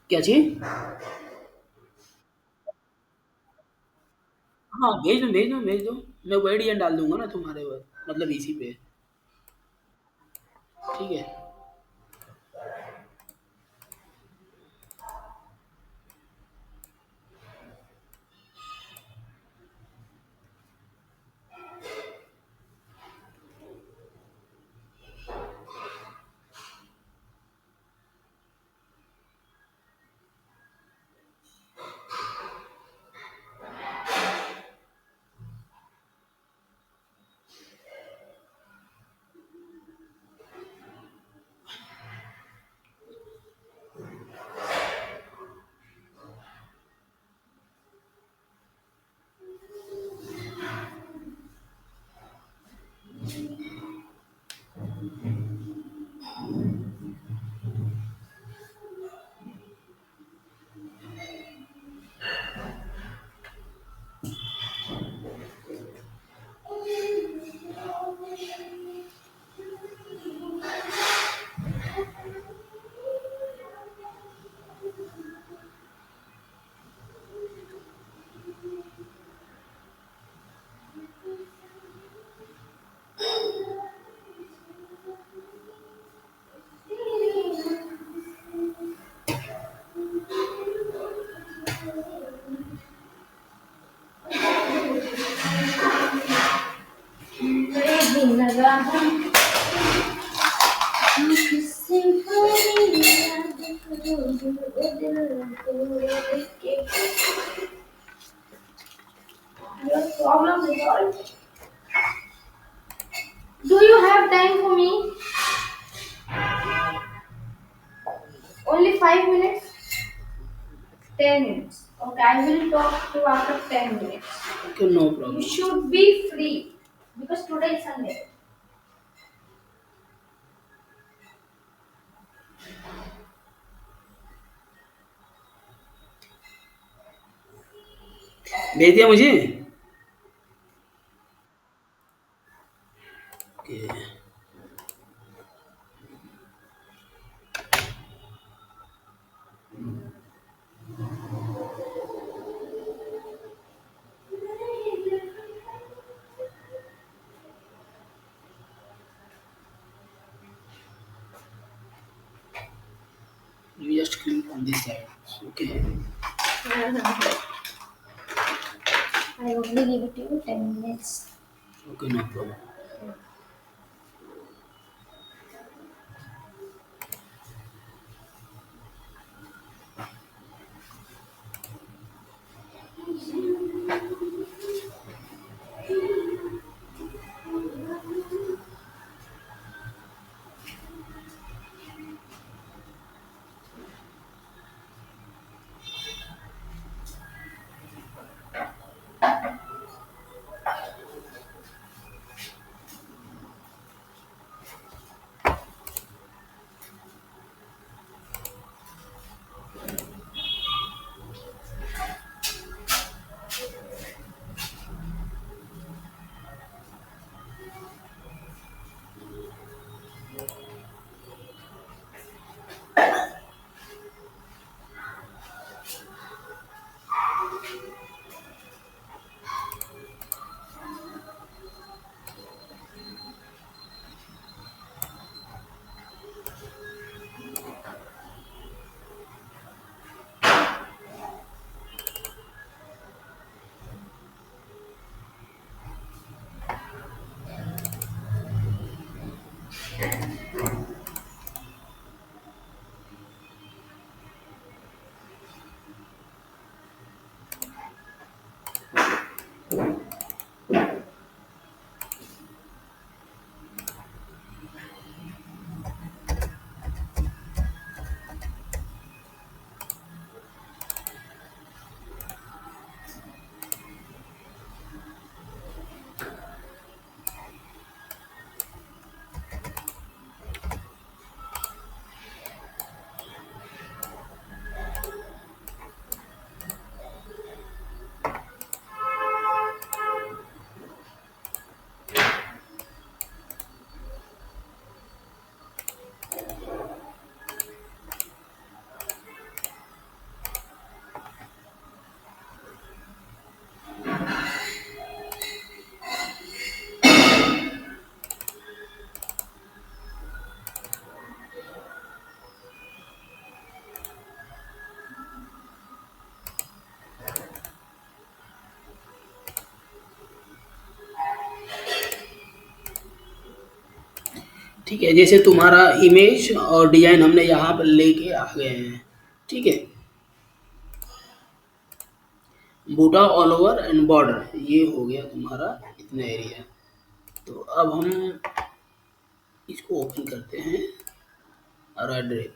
क्या चीज? हाँ, भेज दो। मैं वर्ड ये डाल दूंगा ना तुम्हारे मतलब इसी पे। ठीक है। Problem resolved. Do you have time for me? Only 5 minutes? 10 minutes. Okay, I will talk to you after 10 minutes. Okay, no problem. You should be free because today is Sunday. भेज दिया मुझे। Okay. You just click on this side. Okay. I only give it to you 10 minutes. Okay, no problem. ठीक है, जैसे तुम्हारा image और design हमने यहाँ पर लेके आ गए हैं। ठीक है, बूटा ऑल ओवर एंड बॉर्डर ये हो गया तुम्हारा इतना एरिया। तो अब हम इसको ओपन करते हैं और एड्रेस।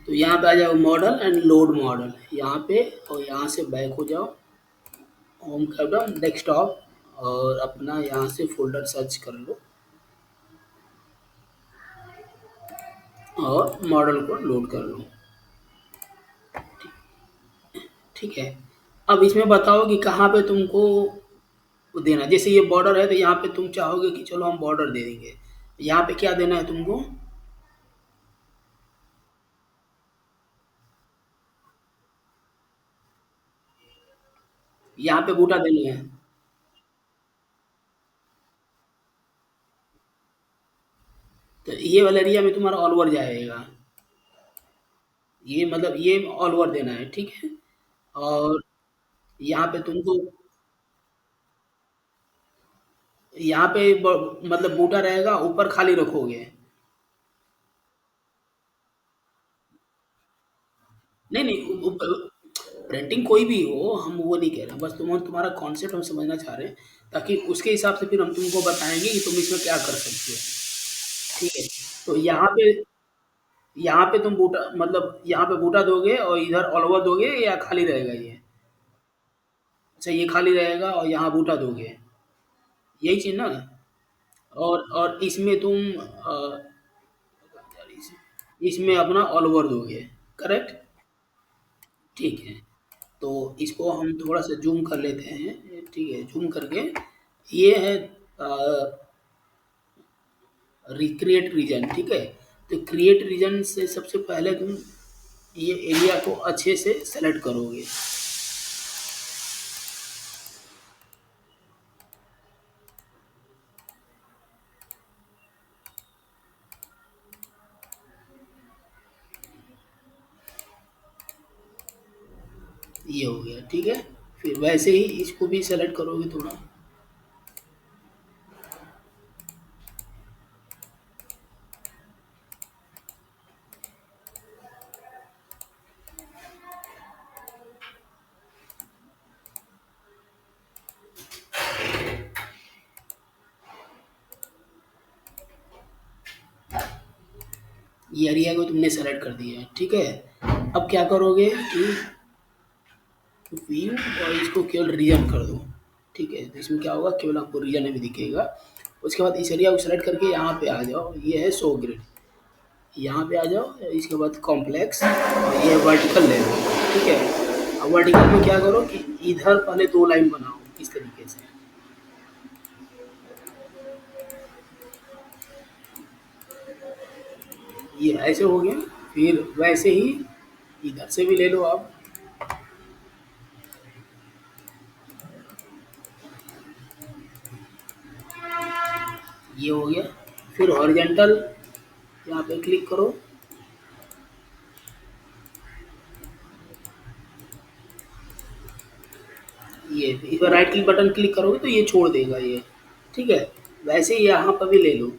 तो यहाँ पे आ जाओ मॉडल एंड लोड मॉडल यहाँ पे, और यहाँ से बैक हो जाओ, होम कर दो डेस्कटॉप, और अपना यहाँ से फोल्डर सर्च कर लो और मॉडल को लोड कर लो। ठीक है, अब इसमें बताओ कि कहाँ पे तुमको देना। जैसे ये बॉर्डर है तो यहाँ पे तुम चाहोगे कि चलो हम बॉर्डर दे देंगे। यहाँ पे क्या देना है तुमको? यहाँ पे बूटा देना है। तो ये वाला एरिया में तुम्हारा ऑल ओवर जाएगा। ये मतलब ये ऑल ओवर देना है, ठीक है। और यहाँ पे तुमको यहाँ पे मतलब बूटा रहेगा, ऊपर खाली रखोगे। नहीं नहीं, प्रिंटिंग कोई भी हो, हम वो नहीं कह रहे, बस तुम्हारा कॉन्सेप्ट हम समझना चाह रहे हैं, ताकि उसके हिसाब से फिर हम तुमको बताएंगे कि तुम इसमें क्या कर सकते हो। ठीक है, तो यहाँ पे तुम बूटा मतलब यहाँ पे बूटा दोगे और इधर ऑल ओवर दोगे या खाली रहेगा ये? अच्छा, ये खाली रहेगा और यहाँ बूटा दोगे, यही चीज ना। और इसमें तुम इसमें अपना ऑल ओवर दोगे, करेक्ट। ठीक है, तो इसको हम थोड़ा सा जूम कर लेते हैं। ठीक है, जूम करके ये है रिक्रिएट रीजन। ठीक है, तो क्रिएट रीजन से सबसे पहले तुम ये एरिया को अच्छे से सेलेक्ट करोगे। ये हो गया, ठीक है। फिर वैसे ही इसको भी सेलेक्ट करोगे थोड़ा। ये एरिया को तुमने सेलेक्ट कर दिया है, ठीक है। अब क्या करोगे कि व्यू और इसको केवल रीजन कर दो। ठीक है, तो इसमें क्या होगा, केवल आपको रीजन भी दिखेगा। उसके बाद इस एरिया को सेलेक्ट करके यहाँ पे आ जाओ, ये है शो ग्रिड, यहाँ पे आ जाओ। इसके बाद कॉम्प्लेक्स, और ये वर्टिकल ले लो। ठीक है, अब वर्टिकल में क्या करो कि इधर पहले दो लाइन बनाओ इस तरीके से। ये ऐसे हो गया। फिर वैसे ही इधर से भी ले लो आप। ये हो गया। फिर हॉरिजेंटल यहाँ पे क्लिक करो। ये इस पर राइट क्लिक बटन क्लिक करोगे तो ये छोड़ देगा ये। ठीक है, वैसे ही यहाँ पर भी ले लो।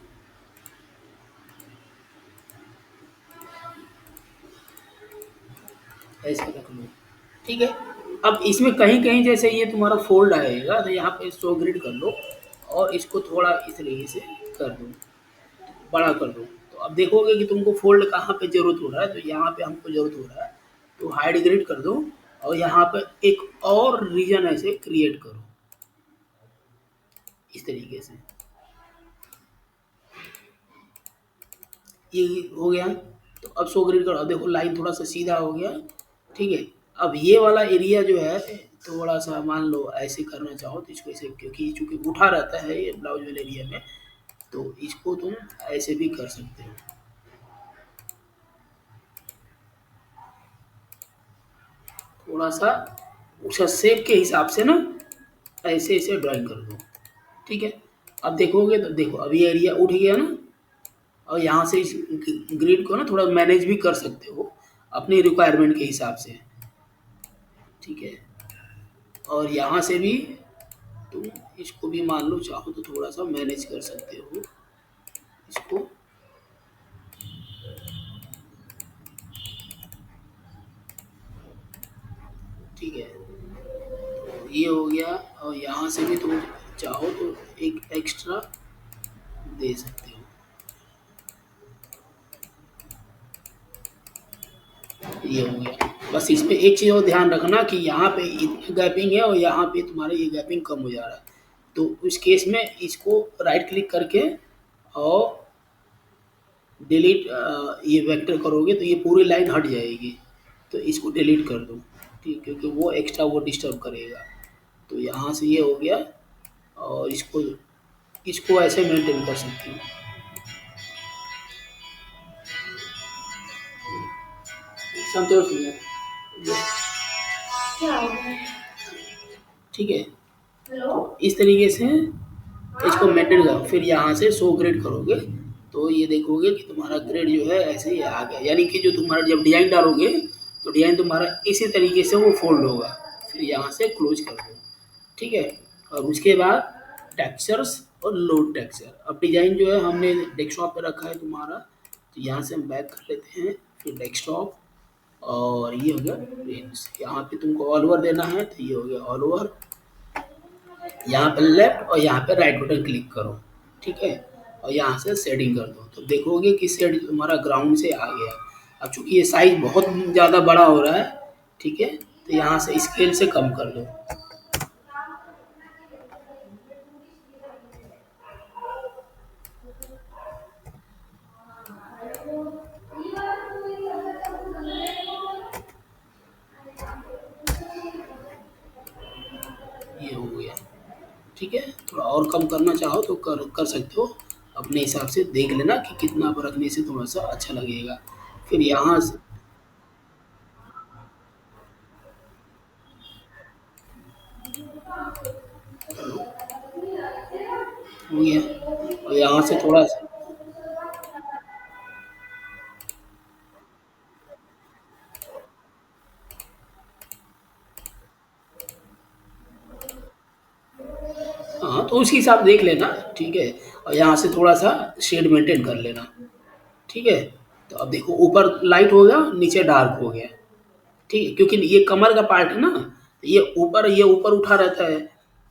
ऐसे रख लो, ठीक है। अब इसमें कहीं कहीं जैसे ये तुम्हारा फोल्ड आएगा तो यहाँ पे शो ग्रिड कर लो, और इसको थोड़ा इस तरीके से कर दो, बड़ा कर दो। तो अब देखोगे कि तुमको फोल्ड कहाँ पे जरूरत हो रहा है, तो यहाँ पे हमको जरूरत हो रहा है, तो हाइड ग्रिड कर दो। और यहाँ पे एक और रीजन ऐसे क्रिएट करो इस तरीके से। ये हो गया। तो अब शो ग्रिड करो, अब देखो लाइन थोड़ा सा सीधा हो गया। ठीक है, अब ये वाला एरिया जो है, थोड़ा सा मान लो ऐसे करना चाहो तो इसको ऐसे, क्योंकि चूंकि उठा रहता है ये ब्लाउज वाले एरिया में, तो इसको तुम ऐसे भी कर सकते हो। थोड़ा सा उसका शेप के हिसाब से ना ऐसे ऐसे ड्राइंग कर दो। ठीक है, अब देखोगे तो देखो अब ये एरिया उठ गया ना। और यहाँ से इस ग्रिड को ना थोड़ा मैनेज भी कर सकते हो। अपनी रिक्वायरमेंट के हिसाब से। ठीक है, और यहाँ से भी तुम इसको भी मान लो चाहो तो थोड़ा सा मैनेज कर सकते हो इसको। ठीक है, ये हो गया, और यहाँ से भी तुम चाहो तो एक एक्स्ट्रा दे सकते हो। ये हो गया। बस इसमें एक चीज़ और ध्यान रखना कि यहाँ पे इतनी गैपिंग है और यहाँ पे तुम्हारा ये गैपिंग कम हो जा रहा है। तो उस केस में इसको राइट क्लिक करके और डिलीट, ये वेक्टर करोगे तो ये पूरी लाइन हट जाएगी। तो इसको डिलीट कर दो, ठीक, क्योंकि वो एक्स्ट्रा वो डिस्टर्ब करेगा। तो यहाँ से ये हो गया, और इसको इसको ऐसे मेंटेन कर सकते हो। संतोष भैया, क्या हो गया? ठीक है, हेलो। इस तरीके से इसको मेंटेन करो। फिर यहाँ से शो ग्रेड करोगे तो ये देखोगे कि तुम्हारा ग्रेड जो है ऐसे ही आ गया, यानी कि जो तुम्हारा जब डिजाइन डालोगे तो डिजाइन तुम्हारा इसी तरीके से वो फोल्ड होगा। फिर यहाँ से क्लोज कर दो। ठीक है, और उसके बाद टेक्सचर्स और लोड टेक्सचर। अब डिजाइन जो है हमने डेस्कटॉप पे रखा है तुम्हारा, तो यहाँ से हम बैक कर लेते हैं। फिर डेस्कटॉप, और ये हो गया प्लेन्स। यहाँ पे तुमको ऑल ओवर देना है तो ये हो गया ऑल ओवर। यहाँ पे लेफ्ट और यहाँ पे राइट बटन क्लिक करो। ठीक है, और यहाँ से शेडिंग कर दो तो देखोगे कि शेड तुम्हारा ग्राउंड से आ गया। अब चूंकि ये साइज बहुत ज़्यादा बड़ा हो रहा है, ठीक है, तो यहाँ से स्केल से कम कर दो। ये हो गया। ठीक है, थोड़ा और कम करना चाहो तो कर कर सकते हो। अपने हिसाब से देख लेना कि कितना पर रखने से थोड़ा सा अच्छा लगेगा। फिर यहाँ से हो गया, और यहाँ से थोड़ा सा, हाँ तो उसके हिसाब देख लेना। ठीक है, और यहाँ से थोड़ा सा शेड मेंटेन कर लेना। ठीक है, तो अब देखो ऊपर लाइट हो गया, नीचे डार्क हो गया। ठीक है, क्योंकि ये कमर का पार्ट है ना, तो ये ऊपर उठा रहता है,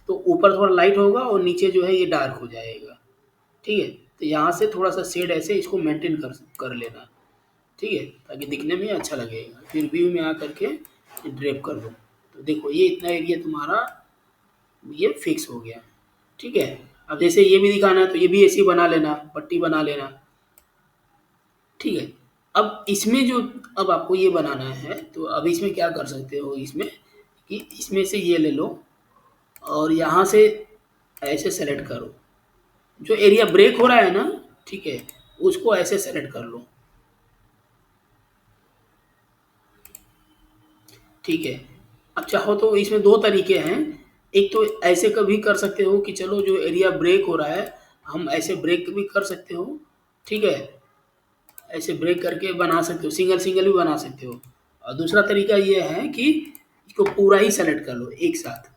तो ऊपर थोड़ा लाइट होगा और नीचे जो है ये डार्क हो जाएगा। ठीक है, तो यहाँ से थोड़ा सा शेड ऐसे इसको मेंटेन कर कर लेना। ठीक है, ताकि दिखने में अच्छा लगेगा। फिर व्यू में आ करके ड्रैप कर दो। तो देखो ये इतना एरिया तुम्हारा ये फिक्स हो गया। ठीक है, अब जैसे ये भी दिखाना है तो ये भी ऐसी बना लेना, पट्टी बना लेना। ठीक है, अब इसमें जो, अब आपको ये बनाना है तो अब इसमें क्या कर सकते हो, इसमें कि इसमें से ये ले लो और यहाँ से ऐसे सेलेक्ट करो। जो एरिया ब्रेक हो रहा है ना, ठीक है, उसको ऐसे सेलेक्ट कर लो। ठीक है, अब चाहो तो इसमें दो तरीके हैं। एक तो ऐसे कभी कर सकते हो कि चलो जो एरिया ब्रेक हो रहा है हम ऐसे ब्रेक भी कर सकते हो। ठीक है, ऐसे ब्रेक करके बना सकते हो, सिंगल सिंगल भी बना सकते हो। और दूसरा तरीका ये है कि इसको पूरा ही सेलेक्ट कर लो एक साथ।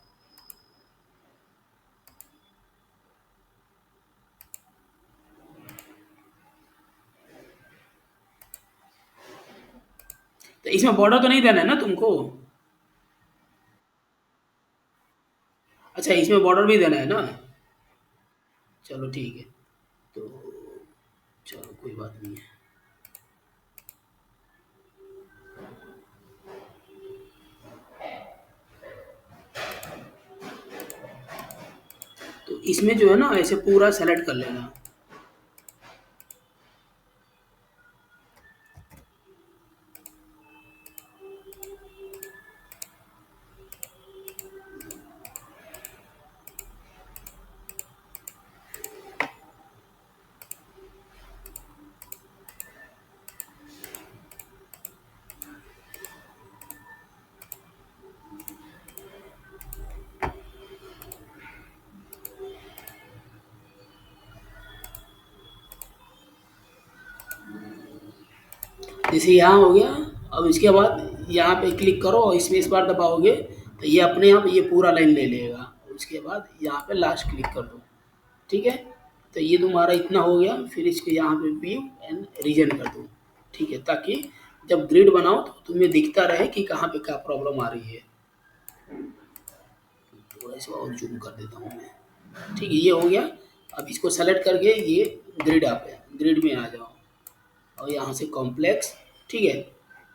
तो इसमें बॉर्डर तो नहीं देना है ना तुमको? अच्छा, इसमें बॉर्डर भी देना है ना? चलो ठीक है, तो चलो कोई बात नहीं है। तो इसमें जो है ना ऐसे पूरा सेलेक्ट कर लेना। जैसे यहाँ हो गया, अब इसके बाद यहाँ पे क्लिक करो और स्पेस बार दबाओगे तो ये अपने आप ये पूरा लाइन ले लेगा। उसके बाद यहाँ पे लास्ट क्लिक कर दो। ठीक है, तो ये तुम्हारा इतना हो गया। फिर इसको यहाँ पे व्यू एंड रीजन कर दो। ठीक है, ताकि जब ग्रिड बनाओ तो तुम्हें दिखता रहे कि कहाँ पे क्या प्रॉब्लम आ रही है। थोड़ा सा और जूम कर देता हूँ मैं। ठीक है, ये हो गया। अब इसको सेलेक्ट करके ये ग्रिड आप ग्रिड में आ जाओ और यहाँ से कॉम्प्लेक्स। ठीक है,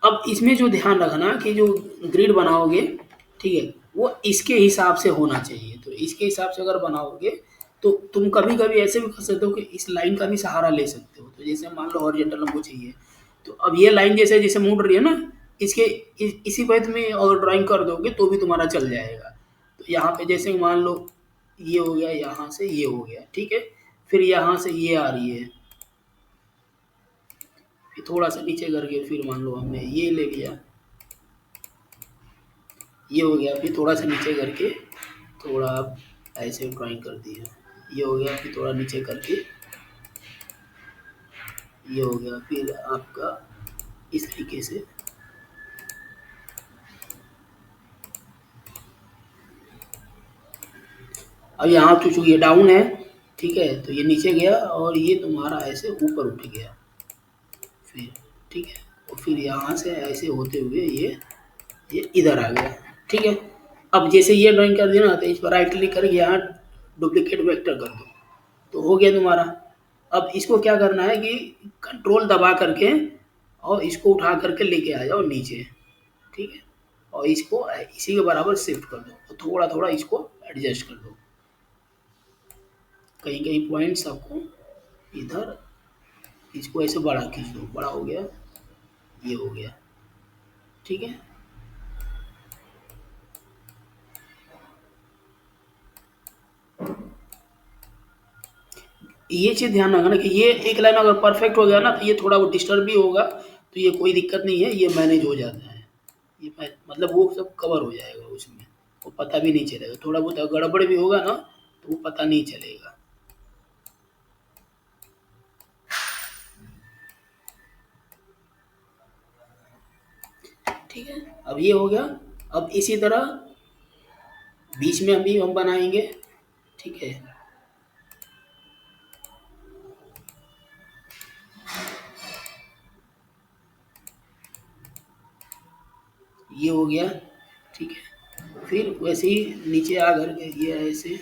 अब इसमें जो ध्यान रखना कि जो ग्रिड बनाओगे, ठीक है, वो इसके हिसाब से होना चाहिए। तो इसके हिसाब से अगर बनाओगे तो तुम कभी कभी ऐसे भी कर सकते हो कि इस लाइन का भी सहारा ले सकते हो। तो जैसे मान लो हॉरिजॉन्टल हमको चाहिए, तो अब ये लाइन जैसे जैसे मुड़ रही है ना, इसके इसी पे तुम्हें अगर ड्राइंग कर दोगे तो भी तुम्हारा चल जाएगा। तो यहाँ पे जैसे मान लो ये हो गया, यहाँ से ये हो गया। ठीक है, फिर यहाँ से ये आ रही है, फिर थोड़ा सा नीचे करके फिर मान लो हमने ये ले लिया, ये हो गया। फिर थोड़ा सा नीचे करके थोड़ा आप ऐसे ड्राइंग कर दिया, ये हो गया। फिर थोड़ा नीचे करके ये हो गया। फिर आपका इस तरीके से अब यहाँ तो चूंकि ये डाउन है, ठीक है, तो ये नीचे गया और ये तुम्हारा ऐसे ऊपर उठ गया फिर। ठीक है, और फिर यहाँ से ऐसे होते हुए ये इधर आ गया। ठीक है, अब जैसे ये ड्राइंग कर दिया ना, तो इस पर राइट क्लिक करके यहाँ डुप्लीकेट वेक्टर कर दो, तो हो गया तुम्हारा। अब इसको क्या करना है कि कंट्रोल दबा करके और इसको उठा करके लेके आ जाओ नीचे। ठीक है, और इसको इसी के बराबर शिफ्ट कर दो और थोड़ा थोड़ा इसको एडजस्ट कर दो। कहीं कहीं पॉइंट्स आपको इधर इसको ऐसे बड़ा खींच दो, बड़ा हो गया, ये हो गया। ठीक है, ये चीज़ ध्यान रखना कि ये एक लाइन अगर परफेक्ट हो गया ना, तो ये थोड़ा वो डिस्टर्ब भी होगा, तो ये कोई दिक्कत नहीं है, ये मैनेज हो जाता है। मतलब वो सब कवर हो जाएगा उसमें, वो पता भी नहीं चलेगा। थोड़ा बहुत अगर गड़बड़ भी होगा ना, तो वो पता नहीं चलेगा। ठीक है, अब ये हो गया। अब इसी तरह बीच में अभी हम बनाएंगे। ठीक है, ये हो गया। ठीक है, फिर वैसे ही नीचे आ करके ये ऐसे,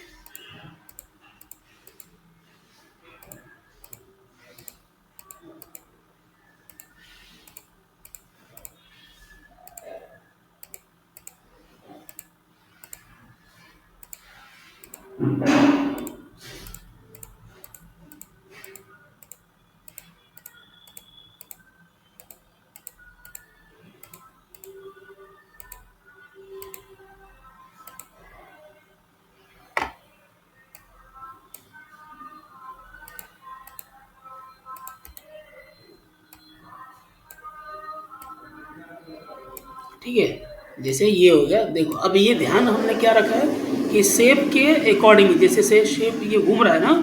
ठीक है, जैसे ये हो गया। देखो अब ये ध्यान हमने क्या रखा है कि शेप के अकॉर्डिंग, जैसे से शेप ये घूम रहा है ना,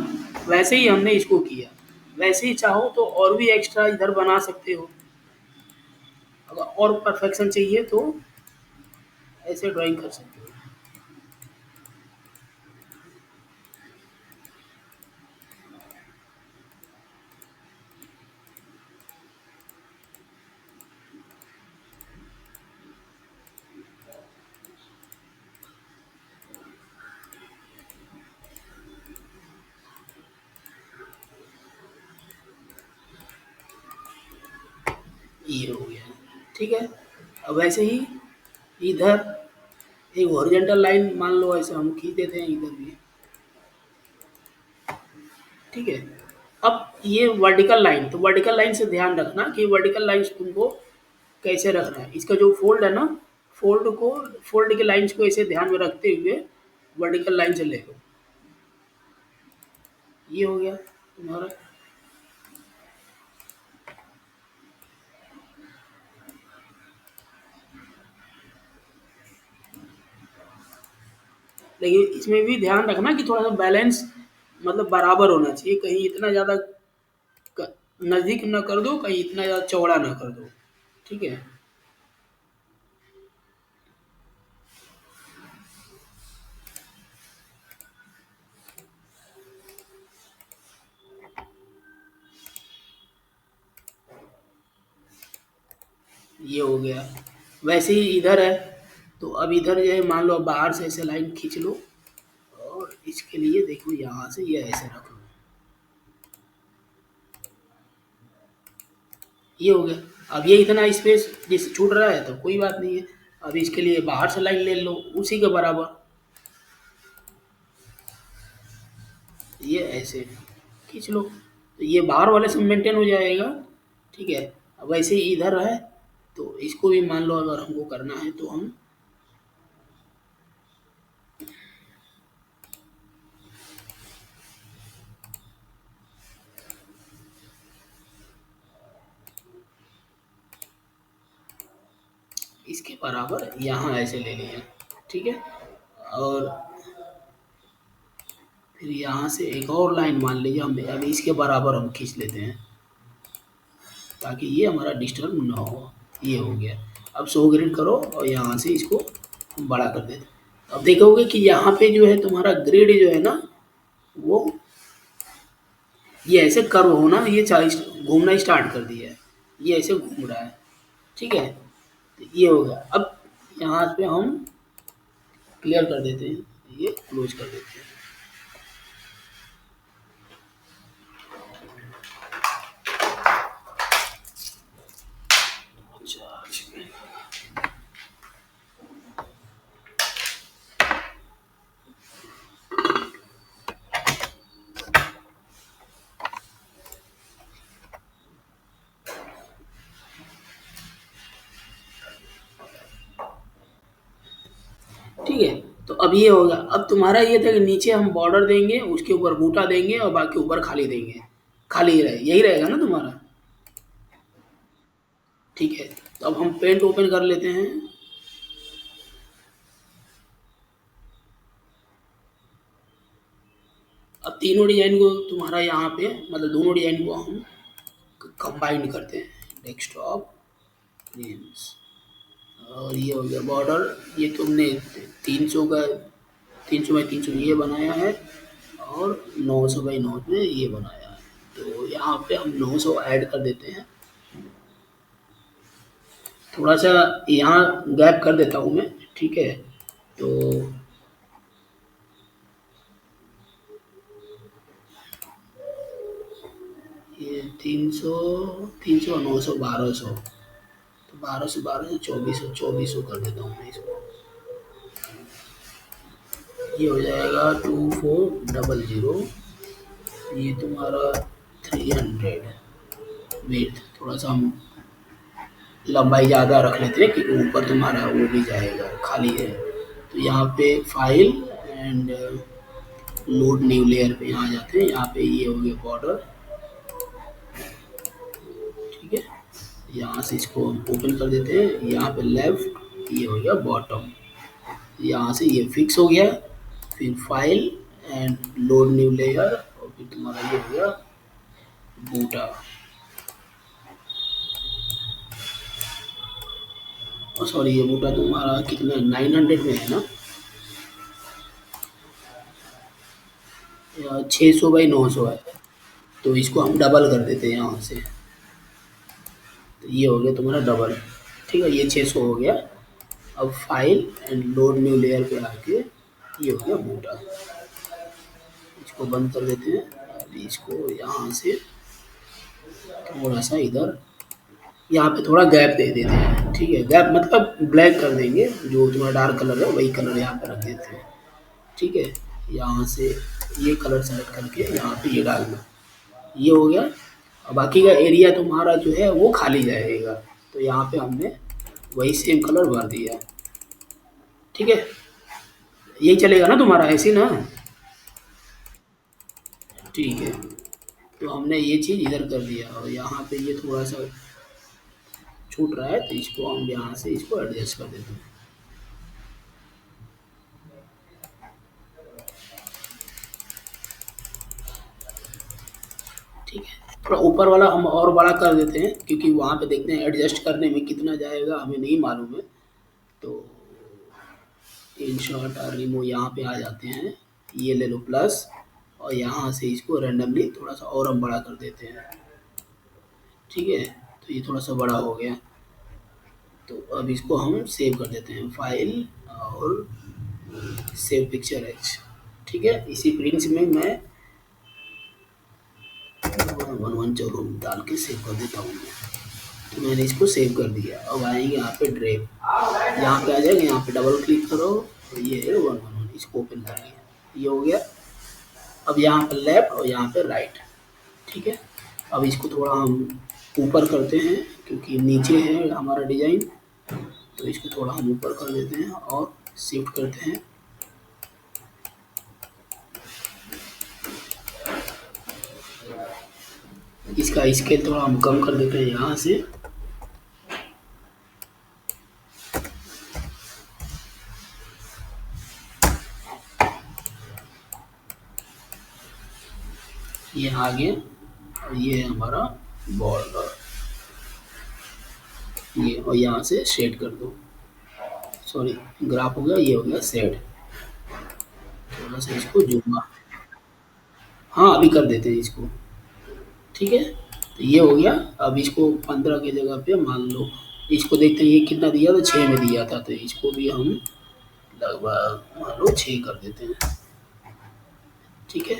वैसे ही हमने इसको किया। वैसे ही चाहो तो और भी एक्स्ट्रा इधर बना सकते हो। अगर और परफेक्शन चाहिए तो ऐसे ड्राइंग कर सकते हो। ये हो गया। ठीक है, अब वैसे ही इधर एक हॉरिजॉन्टल लाइन मान लो ऐसे हम खींच देते हैं इधर भी। ठीक है, अब ये वर्टिकल लाइन, तो वर्टिकल लाइन से ध्यान रखना कि वर्टिकल लाइन तुमको कैसे रखना है। इसका जो फोल्ड है ना, फोल्ड के लाइंस को ऐसे ध्यान में रखते हुए वर्टिकल लाइन से ले लो। ये हो गया तुम्हारा। लेकिन इसमें भी ध्यान रखना कि थोड़ा सा बैलेंस मतलब बराबर होना चाहिए। कहीं इतना ज़्यादा नज़दीक ना कर दो, कहीं इतना ज़्यादा चौड़ा ना कर दो। ठीक है, ये हो गया। वैसे ही इधर है, तो अब इधर जो है मान लो अब बाहर से ऐसे लाइन खींच लो, और इसके लिए देखो यहाँ से ये ऐसे रख लो, ये हो गया। अब ये इतना स्पेस जिस छूट रहा है तो कोई बात नहीं है, अब इसके लिए बाहर से लाइन ले लो उसी के बराबर, ये ऐसे खींच लो, तो ये बाहर वाले से मेंटेन हो जाएगा। ठीक है, अब वैसे ही इधर है, तो इसको भी मान लो अगर हमको करना है तो हम इसके बराबर यहाँ ऐसे ले लिया। ठीक है, और फिर यहाँ से एक और लाइन मान लीजिए हम अभी इसके बराबर हम खींच लेते हैं, ताकि ये हमारा डिस्टर्ब ना हो। ये हो गया। अब सो ग्रिड करो और यहाँ से इसको हम बड़ा कर देते हैं। अब देखोगे कि यहाँ पे जो है तुम्हारा ग्रिड जो है ना, वो ये ऐसे कर्व होना, ये 40 घूमना स्टार्ट कर दिया है, ये ऐसे घूम रहा है। ठीक है, तो ये हो गया। अब यहाँ पे हम क्लियर कर देते हैं, ये क्लोज कर देते हैं। अच्छा, ठीक है, तो अब ये होगा। अब तुम्हारा ये था कि नीचे हम बॉर्डर देंगे, उसके ऊपर बूटा देंगे और बाकी ऊपर खाली देंगे, खाली रहे, यही रहेगा ना तुम्हारा। ठीक है, तो अब हम पेंट ओपन कर लेते हैं। अब तीनों डिजाइन को तुम्हारा यहाँ पे मतलब दोनों डिजाइन को हम कंबाइन करते हैं, डेस्कटॉप नेम्स, और ये हो गया बॉर्डर। ये तुमने 300 का 300 बाई 300 ये बनाया है, और 900 बाई 9 में ये बनाया है, तो यहाँ पे हम 900 ऐड कर देते हैं। थोड़ा सा यहाँ गैप कर देता हूँ मैं। ठीक है, तो ये 300 900 1200, तो 1200 2400 कर देता हूँ मैं इसको। ये हो जाएगा 2400, ये तुम्हारा 300। वेट थोड़ा सा हम लंबाई ज़्यादा रख लेते हैं क्योंकि ऊपर तुम्हारा वो भी जाएगा, खाली है। तो यहाँ पे file and load new layer पे यहाँ जाते हैं, यहाँ पे ये हो गया बॉर्डर। ठीक है, यहाँ से इसको हम ओपन कर देते हैं, यहाँ पे लेफ्ट, ये हो गया बॉटम, यहाँ से ये फिक्स हो गया। फिर file and load new layer, और फिर तुम्हारा ये हो गया बूटा। और सॉरी, ये बूटा तुम्हारा कितना 900 में है ना, 600 बाई 900 है, तो इसको हम डबल कर देते हैं यहाँ से, तो ये हो गया तुम्हारा डबल। ठीक है, ये 600 हो गया। अब file and load new layer पे आके ये हो गया बूटा, इसको बंद कर देते हैं। अभी इसको यहाँ से थोड़ा सा इधर, यहाँ पे थोड़ा गैप दे देते हैं। ठीक है, गैप मतलब ब्लैक कर देंगे, जो तुम्हारा डार्क कलर है वही कलर यहाँ पे रख देते हैं। ठीक है, यहाँ से ये कलर सेलेक्ट करके यहाँ पे ये डाल दो, ये हो गया। और बाकी का एरिया तुम्हारा जो है वो खाली जाएगा, तो यहाँ पे हमने वही सेम कलर भर दिया। ठीक है, यही चलेगा ना तुम्हारा, ऐसे ना। ठीक है, तो हमने ये चीज़ इधर कर दिया, और यहाँ पे ये थोड़ा सा छूट रहा है, तो इसको हम यहाँ से इसको एडजस्ट कर देते हैं। ठीक है, थोड़ा ऊपर वाला हम और बड़ा कर देते हैं, क्योंकि वहाँ पे देखते हैं एडजस्ट करने में कितना जाएगा, हमें नहीं मालूम है। तो इन शॉर्ट और रिमूव यहाँ पे आ जाते हैं, ये ले लो प्लस, और यहाँ से इसको रैंडमली थोड़ा सा और हम बड़ा कर देते हैं। ठीक है, तो ये थोड़ा सा बड़ा हो गया। तो अब इसको हम सेव कर देते हैं, फाइल और सेव पिक्चर एज। ठीक है, इसी प्रिंस में मैं 111 चलो डाल के सेव कर देता हूँ मैं। तो मैंने इसको सेव कर दिया। अब आएंगे यहाँ पे ड्राइव, यहाँ पे आ जाएगा, यहाँ पे डबल क्लिक करो तो ये है 111, इसको ओपन करिए, ये हो गया। अब यहाँ पे लेफ्ट और यहाँ पे राइट। ठीक है, अब इसको थोड़ा हम ऊपर करते हैं क्योंकि नीचे है हमारा डिजाइन, तो इसको थोड़ा हम ऊपर कर देते हैं और शिफ्ट करते हैं। इसका स्केल थोड़ा हम कम कर देते हैं यहाँ से। ये आगे और ये है हमारा बॉर्डर, ये और यहाँ से शेड कर दो। सॉरी, ग्राफ हो गया, ये हो गया शेड। थोड़ा सा इसको जूम, हाँ अभी कर देते हैं इसको। ठीक है, तो ये हो गया। अब इसको 15 की जगह पे मान लो, इसको देखते हैं ये कितना दिया था, 6 में दिया था, तो इसको भी हम लगभग मान लो 6 कर देते हैं। ठीक है,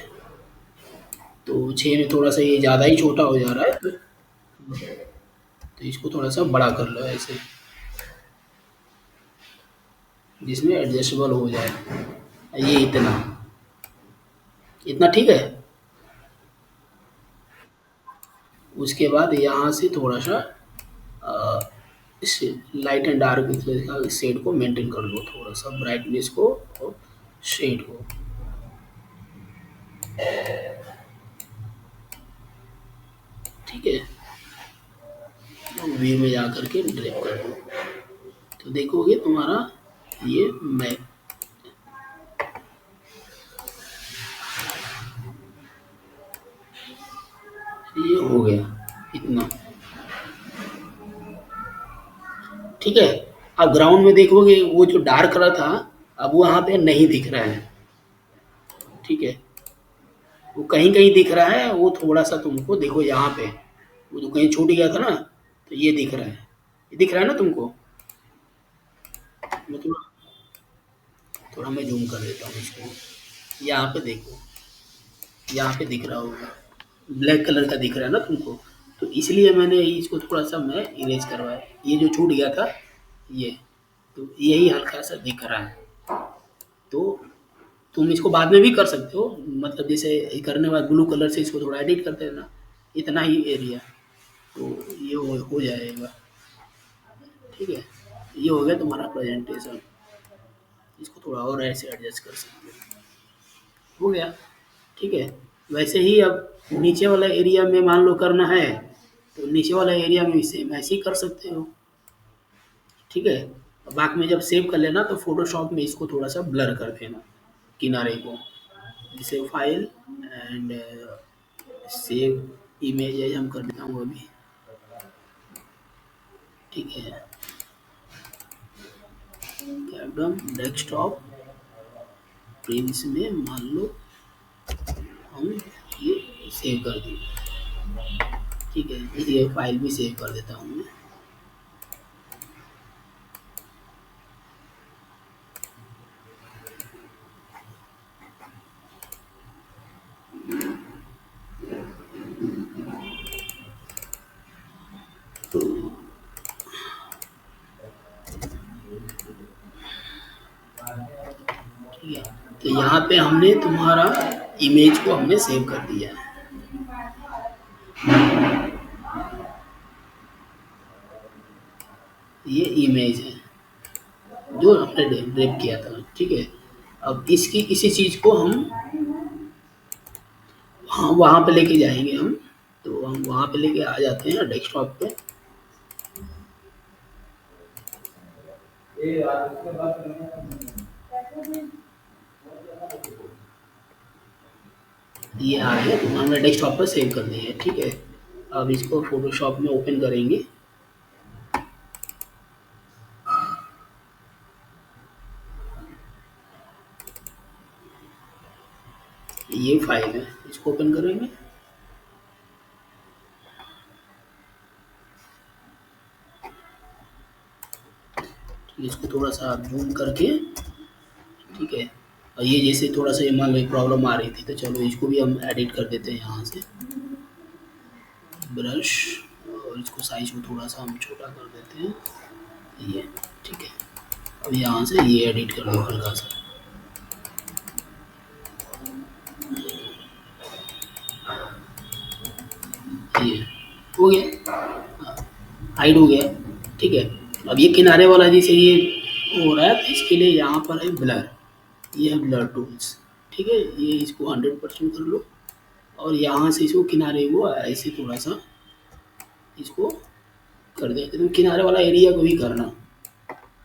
तो 6 में थोड़ा सा ये ज़्यादा ही छोटा हो जा रहा है, तो इसको थोड़ा सा बड़ा कर लो ऐसे, जिसमें एडजस्टेबल हो जाए। ये इतना, इतना ठीक है। उसके बाद यहाँ से थोड़ा सा इस लाइट एंड डार्क का शेड को मेंटेन कर लो, थोड़ा सा ब्राइटनेस को और शेड को। ठीक है, तो व्यू में जा करके ड्रैग कर दो, तो देखोगे तुम्हारा ये मैप, ये हो गया इतना। ठीक है, अब ग्राउंड में देखोगे वो जो डार्क कलर था, अब वहाँ पे नहीं दिख रहा है। ठीक है, वो कहीं कहीं दिख रहा है, वो थोड़ा सा तुमको देखो यहाँ पे, वो जो कहीं छूट गया था ना, तो ये दिख रहा है, ये दिख रहा है ना तुमको। मैं थोड़ा मैं जूम कर देता हूँ इसको, यहाँ पे देखो, यहाँ पे दिख रहा होगा, ब्लैक कलर का दिख रहा है ना तुमको, तो इसलिए मैंने इसको थोड़ा सा मैं इरेज करवाया, ये जो छूट गया था ये, तो यही हल्का सा दिख रहा है। तो तुम इसको बाद में भी कर सकते हो, मतलब जैसे करने के बाद ब्लू कलर से इसको थोड़ा एडिट करते देना, इतना ही एरिया, तो ये हो जाएगा। ठीक है, ये हो गया तुम्हारा प्रेजेंटेशन। इसको थोड़ा और ऐसे एडजस्ट कर सकते हो, हो गया। ठीक है, वैसे ही अब नीचे वाला एरिया में मान लो करना है, तो नीचे वाला एरिया में भी सेम ऐसे ही कर सकते हो। ठीक है, बाद में जब सेव कर लेना तो फोटोशॉप में इसको थोड़ा सा ब्लर कर देना किनारे को, जैसे फाइल एंड सेव इमेज है, हम कर देता हूँ अभी। ठीक है, कैपडम डेस्कटॉप प्रिंस में मान लो हम ये सेव कर दिए। ठीक है, ये फाइल भी सेव कर देता हूँ मैं। ठीक है, तो यहाँ पे हमने तुम्हारा इमेज को हमने सेव कर दिया है। ये इमेज है जो हमने ड्रैग किया था। ठीक है, अब इसकी इसी चीज़ को हम हाँ वहाँ पे लेके जाएंगे हम, तो हम वहाँ पे लेके आ जाते हैं डेस्कटॉप पे। ये आ गया, तो हमने डेस्कटॉप पर सेव कर दिया है। ठीक है, अब इसको फोटोशॉप में ओपन करेंगे। ये फाइल है, इसको ओपन करेंगे। इसको थोड़ा सा जूम करके, ठीक है। और ये जैसे थोड़ा सा ये मान लो प्रॉब्लम आ रही थी, तो चलो इसको भी हम एडिट कर देते हैं यहाँ से, ब्रश, और इसको साइज को थोड़ा सा हम छोटा कर देते हैं, ये, ठीक है। अब यहाँ से ये एडिट कर दो हल्का सा, ये हो गया, हाइड हो गया, ठीक है। अब ये किनारे वाला जैसे ये हो रहा है, तो इसके लिए यहाँ पर है ब्लर, ये है ब्लर टूल्स, ठीक है। ये इसको 100% कर लो, और यहाँ से इसको किनारे को ऐसे थोड़ा सा इसको कर दे, एकदम किनारे वाला एरिया को भी करना,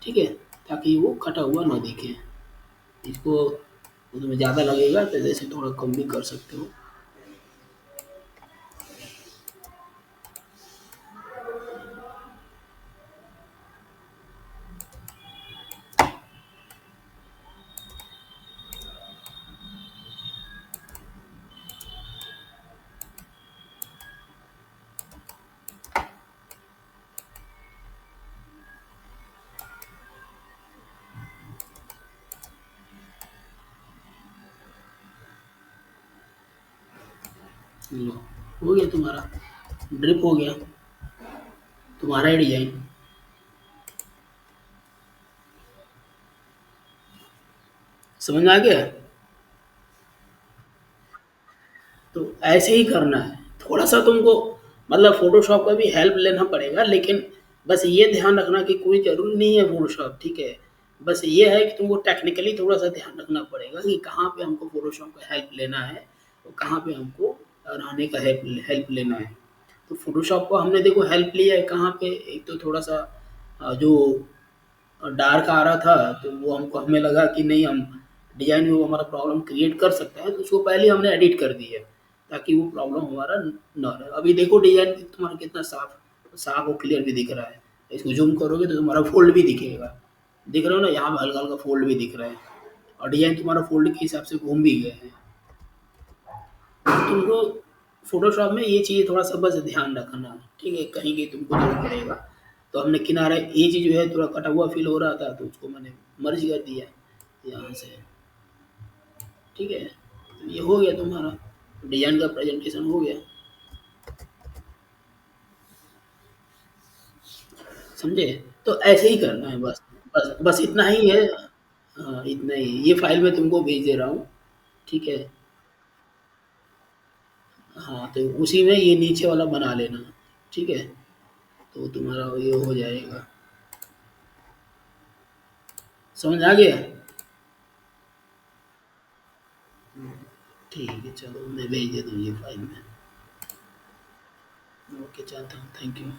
ठीक है, ताकि वो कटा हुआ ना दिखे। इसको उसमें ज़्यादा लगेगा तो जैसे थोड़ा कम भी कर सकते हो। लो, हो गया तुम्हारा, ड्रिप हो गया तुम्हारा डिजाइन। समझ में आ गया? तो ऐसे ही करना है। थोड़ा सा तुमको मतलब फोटोशॉप का भी हेल्प लेना पड़ेगा, लेकिन बस ये ध्यान रखना कि कोई ज़रूरी नहीं है फोटोशॉप, ठीक है। बस ये है कि तुमको टेक्निकली थोड़ा सा ध्यान रखना पड़ेगा कि कहाँ पे हमको फोटोशॉप का हेल्प लेना है और कहाँ पे हमको रहने का हेल्प हेल्प लेना है। तो फोटोशॉप को हमने देखो हेल्प लिया है कहाँ पे, एक तो थोड़ा सा जो डार्क आ रहा था, तो वो हमको हमें लगा कि नहीं, हम डिज़ाइन में वो हमारा प्रॉब्लम क्रिएट कर सकता है, तो उसको पहले हमने एडिट कर दी है ताकि वो प्रॉब्लम हमारा ना रहे। अभी देखो डिज़ाइन तुम्हारा कितना साफ साफ और क्लियर भी दिख रहा है। इसको जूम करोगे तो तुम्हारा फोल्ड भी दिखेगा, दिख रहा हो ना, यहाँ पे हल्का हल्का फोल्ड भी दिख रहा है, और डिज़ाइन तुम्हारा फोल्ड के हिसाब से घूम भी गया है। तुमको फ़ोटोशॉप में ये चीज़ थोड़ा-सा बस ध्यान रखना, ठीक है? कहीं कहीं तुमको ज़रूरत पड़ेगा। तो हमने किनारा ये चीज़ जो है थोड़ा कटा हुआ फ़ील हो रहा था, तो उसको मैंने मर्ज कर दिया यहाँ से, ठीक है? तो ये हो गया तुम्हारा, डिज़ाइन का प्रेज़ेंटेशन हो गया, समझे? तो ऐसे ही करना है बस, बस इतना ही है। हाँ, इतना ही। ये फ़ाइल मैं तुमको भेज दे रहा हूँ, ठीक है? हाँ, तो उसी में ये नीचे वाला बना लेना, ठीक है? तो तुम्हारा ये हो जाएगा। समझ आ गया? ठीक है, चलो मैं भेज देता हूँ ये फाइल में। ओके, चलता हूँ, थैंक यू।